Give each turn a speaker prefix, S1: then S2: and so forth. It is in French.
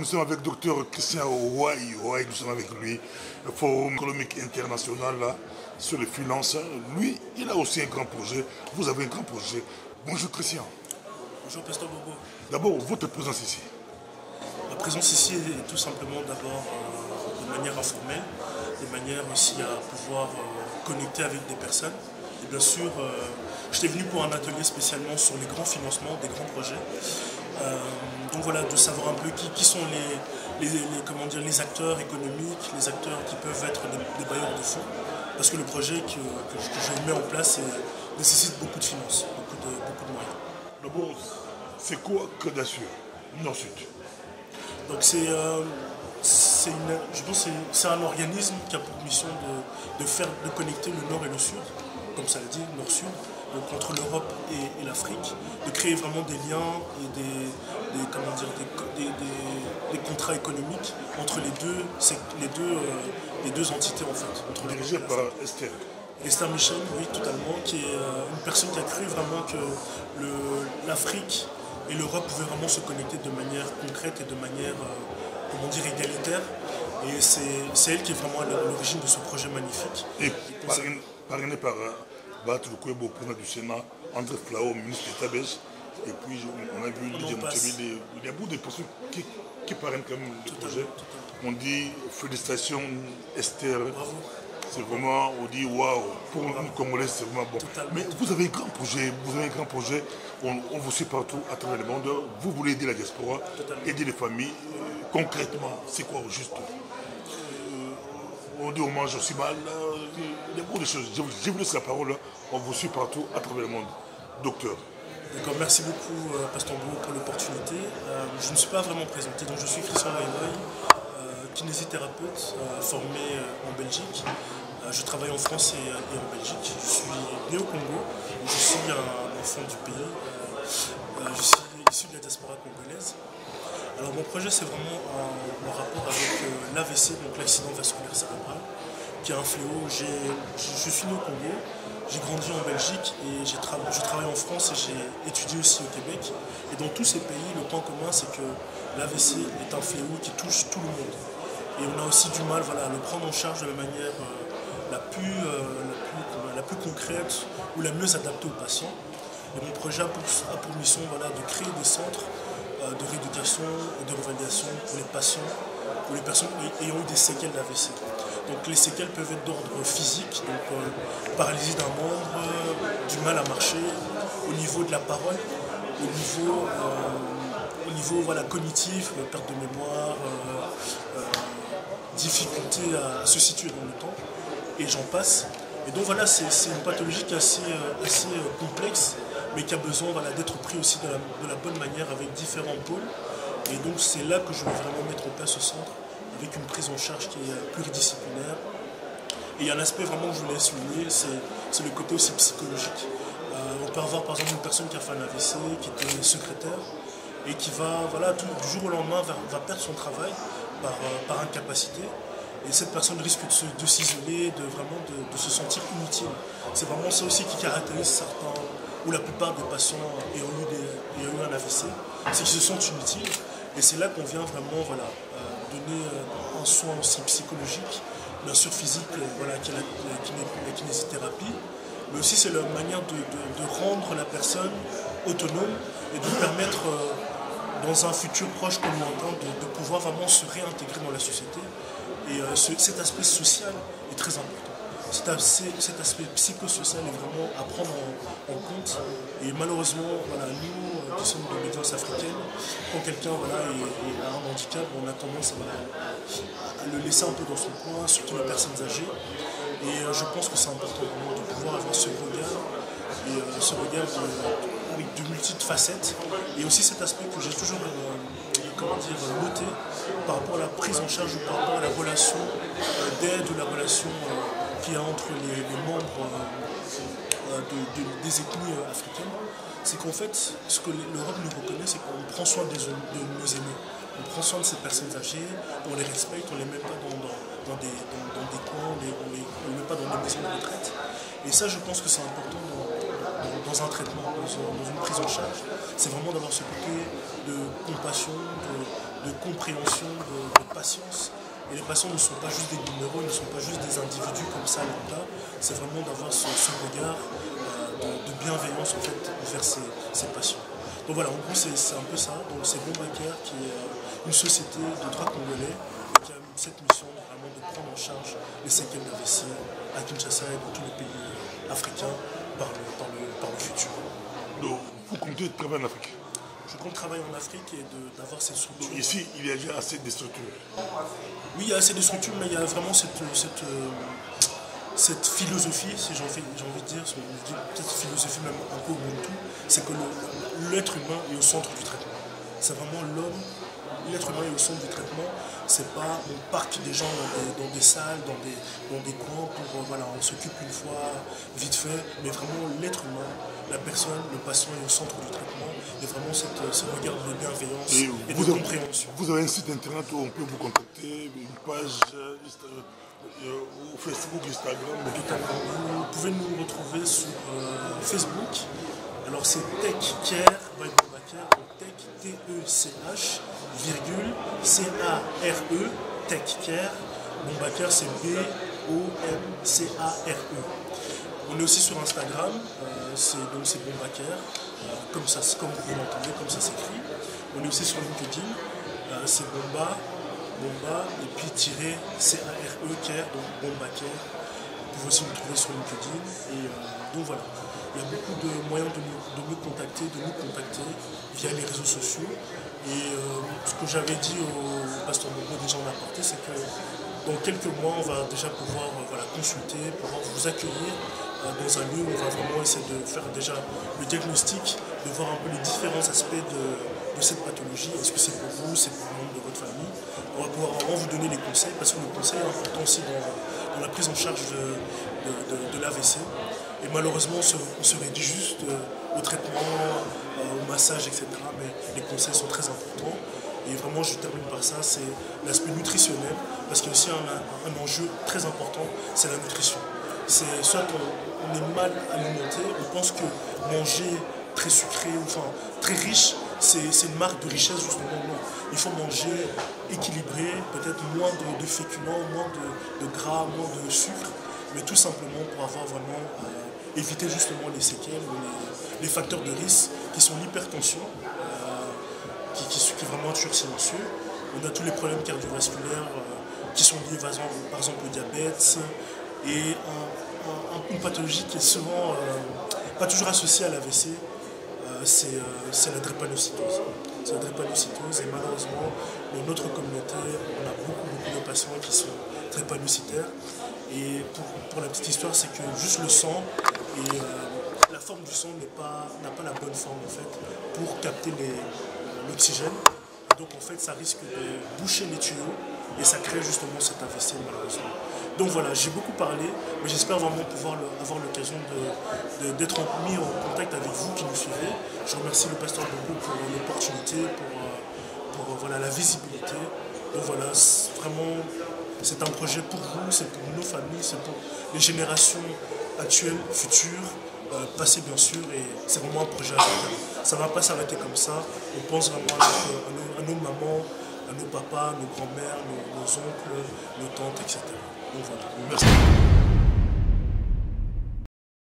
S1: nous sommes avec le docteur Christian Ouaï. Nous sommes avec lui, le Forum économique international là, sur les finances. Lui, il a aussi un grand projet. Vous avez un grand projet. Bonjour Christian.
S2: Bonjour Pasteur Bobo.
S1: D'abord, votre présence ici.
S2: Ma présence ici est tout simplement d'abord de manière informelle, de manière aussi à pouvoir connecter avec des personnes. Et bien sûr, j'étais venu pour un atelier spécialement sur les grands financements, des grands projets. Donc voilà, de savoir un peu qui sont les acteurs économiques, les acteurs qui peuvent être des bailleurs de fonds. Parce que le projet que je mets en place nécessite beaucoup de finances, beaucoup de moyens.
S1: D'abord, c'est quoi Côte d'Azur, Nord-Sud?
S2: Donc c'est un organisme qui a pour mission de connecter le Nord et le Sud, comme ça le dit, Nord-Sud, donc entre l'Europe et l'Afrique, de créer vraiment des liens et des contrats économiques entre les deux entités en fait.
S1: Dirigé par Esther.
S2: Esther Michel, oui, totalement, qui est une personne qui a cru vraiment que l'Afrique et l'Europe pouvaient vraiment se connecter de manière concrète et de manière, égalitaire. Et c'est elle qui est vraiment à l'origine de ce projet magnifique.
S1: Et parrainé par Batou Kouebo, président du Sénat, André Flao, ministre d'État belge. Et puis on a vu il y a beaucoup de personnes qui parrainent quand même le projet. On dit félicitations Esther.
S2: Bravo.
S1: C'est vraiment, on dit waouh, pour nous Congolais c'est vraiment bon.
S2: Totalement.
S1: Mais vous avez un grand projet, on vous suit partout à travers le monde, vous voulez aider la diaspora, aider les familles. Concrètement, c'est quoi au juste? On dit on mange aussi mal, il y a beaucoup de choses. Je vous laisse la parole, on vous suit partout à travers le monde. Docteur.
S2: D'accord, merci beaucoup Pasteur Bobo pour l'opportunité. Je ne me suis pas vraiment présenté, donc je suis Christian Ouaï, kinésithérapeute formé en Belgique. Je travaille en France et en Belgique. Je suis né au Congo, je suis un enfant du pays. Je suis issu de la diaspora congolaise. Alors mon projet c'est vraiment en rapport avec l'AVC, donc l'accident vasculaire cérébral, qui est un fléau. Je suis né au Congo, j'ai grandi en Belgique et je travaille en France et j'ai étudié aussi au Québec. Et dans tous ces pays, le point commun c'est que l'AVC est un fléau qui touche tout le monde. Et on a aussi du mal à le prendre en charge de la manière la plus concrète ou la mieux adaptée aux patients. Et mon projet a pour mission de créer des centres de rééducation et de revalidation pour les patients, pour les personnes ayant eu des séquelles d'AVC. Donc les séquelles peuvent être d'ordre physique, donc paralysie d'un membre, du mal à marcher, au niveau de la parole, au niveau cognitif, perte de mémoire, difficulté à se situer dans le temps, et j'en passe. Et donc voilà, c'est une pathologie qui est assez complexe, mais qui a besoin d'être pris aussi de la bonne manière avec différents pôles. Et donc c'est là que je veux vraiment mettre en place ce centre, avec une prise en charge qui est pluridisciplinaire. Et il y a un aspect vraiment que je voulais souligner, c'est le côté aussi psychologique. On peut avoir par exemple une personne qui a fait un AVC, qui était secrétaire, et qui va, du jour au lendemain, va perdre son travail par incapacité. Et cette personne risque de s'isoler, de se sentir inutile. C'est vraiment ça aussi qui caractérise certains, ou la plupart des patients ayant eu un AVC, c'est qu'ils se sentent inutiles. Et c'est là qu'on vient vraiment donner un soin aussi psychologique, bien sûr physique, qui est la kinésithérapie, mais aussi c'est la manière de rendre la personne autonome et de permettre dans un futur proche comme lointain de pouvoir vraiment se réintégrer dans la société. Et cet aspect social est très important. Cet aspect psychosocial est vraiment à prendre en compte. Et malheureusement, nous qui sommes de médias africaines, quand quelqu'un a un handicap, on a tendance à le laisser un peu dans son coin, surtout les personnes âgées. Et je pense que c'est important vraiment de pouvoir avoir ce regard, et ce regard avec de multiples facettes. Et aussi cet aspect que j'ai toujours noté par rapport à la prise en charge ou par rapport à la relation d'aide ou la relation qu'il y a entre les membres des ethnies africaines, c'est qu'en fait, ce que l'Europe nous reconnaît, c'est qu'on prend soin de nos aînés. On prend soin de ces personnes âgées, on les respecte, on ne les met pas dans des coins, on ne les met pas dans des maisons de retraite. Et ça, je pense que c'est important dans un traitement, dans une prise en charge. C'est vraiment d'avoir ce côté de compassion, de compréhension, de patience. Et les patients ne sont pas juste des numéros, ils ne sont pas juste des individus comme ça lambda. C'est vraiment d'avoir ce regard de bienveillance en fait envers ces patients. Donc voilà, en gros c'est un peu ça. Donc c'est Bombaker qui est une société de droit congolais qui a cette mission vraiment de prendre en charge les séquelles d'AVC à Kinshasa et dans tous les pays africains par le futur.
S1: Donc vous comptez travailler en Afrique?
S2: Je compte travailler en Afrique et d'avoir ces structures.
S1: Donc ici, il y a déjà assez de structures.
S2: Oui, il y a assez de structures, mais il y a vraiment cette philosophie, si j'ai envie de dire, peut-être philosophie même un peu Ubuntu, c'est que l'être humain est au centre du traitement. C'est vraiment l'être humain est au centre du traitement. C'est pas on parque des gens dans des salles, dans des coins pour voilà, on s'occupe une fois vite fait, mais vraiment l'être humain, la personne, le patient est au centre du traitement. Il y a vraiment ce regard de bienveillance et de compréhension.
S1: Vous avez un site internet où on peut vous contacter, une page Facebook, Instagram.
S2: Vous pouvez nous retrouver sur Facebook. Alors c'est TechCare by Bombaker, Tech T-E-C-H, virgule C-A-R-E, TechCare. Bombaker c'est B-O-M-C-A-R-E. On est aussi sur Instagram, c'est Bombaker, comme vous l'entendez, comme ça s'écrit. On est aussi sur LinkedIn, c'est Bomba, et puis tiré C-A-R-E, Care, donc Bombaker. Vous pouvez aussi nous trouver sur LinkedIn. Et donc voilà, il y a beaucoup de moyens de nous contacter via les réseaux sociaux. Et ce que j'avais dit au pasteur Bobo, déjà en apporté, c'est que dans quelques mois, on va déjà pouvoir consulter, pouvoir vous accueillir dans un lieu où on va vraiment essayer de faire déjà le diagnostic, de voir un peu les différents aspects de cette pathologie. Est-ce que c'est pour vous, c'est pour le membre de votre famille? On va pouvoir vraiment vous donner les conseils, parce que le conseil est important aussi dans la prise en charge de l'AVC. Et malheureusement, on se réduit juste au traitement, au massage, etc. Mais les conseils sont très importants. Et vraiment, je termine par ça, c'est l'aspect nutritionnel, parce qu'il y a aussi un enjeu très important, c'est la nutrition. C'est soit on est mal alimenté, on pense que manger très sucré, enfin très riche, c'est une marque de richesse justement. Non, il faut manger équilibré, peut-être moins de féculents, moins de gras, moins de sucre, mais tout simplement pour avoir vraiment éviter justement les séquelles ou les facteurs de risque qui sont l'hypertension, qui est vraiment un tueur silencieux. On a tous les problèmes cardiovasculaires qui sont liés par exemple au diabète et une pathologie qui est souvent pas toujours associée à l'AVC, c'est la drépanocytose. C'est la drépanocytose et malheureusement dans notre communauté on a beaucoup de patients qui sont drépanocytaires. Et pour la petite histoire, c'est que juste le sang et la forme du sang n'a pas la bonne forme en fait pour capter l'oxygène. Donc en fait ça risque de boucher les tuyaux et ça crée justement cet AVC malheureusement. Donc voilà, j'ai beaucoup parlé, mais j'espère vraiment pouvoir avoir l'occasion d'être mis en contact avec vous qui nous suivez. Je remercie le pasteur beaucoup pour l'opportunité, pour voilà, la visibilité. Donc voilà, vraiment c'est un projet pour vous, c'est pour nos familles, c'est pour les générations actuelles, futures, passées bien sûr, et c'est vraiment un projet à faire. Ça ne va pas s'arrêter comme ça. On pense vraiment à nos mamans, à nos papas, nos grands-mères, nos oncles, nos tantes, etc. Donc voilà.
S1: Merci.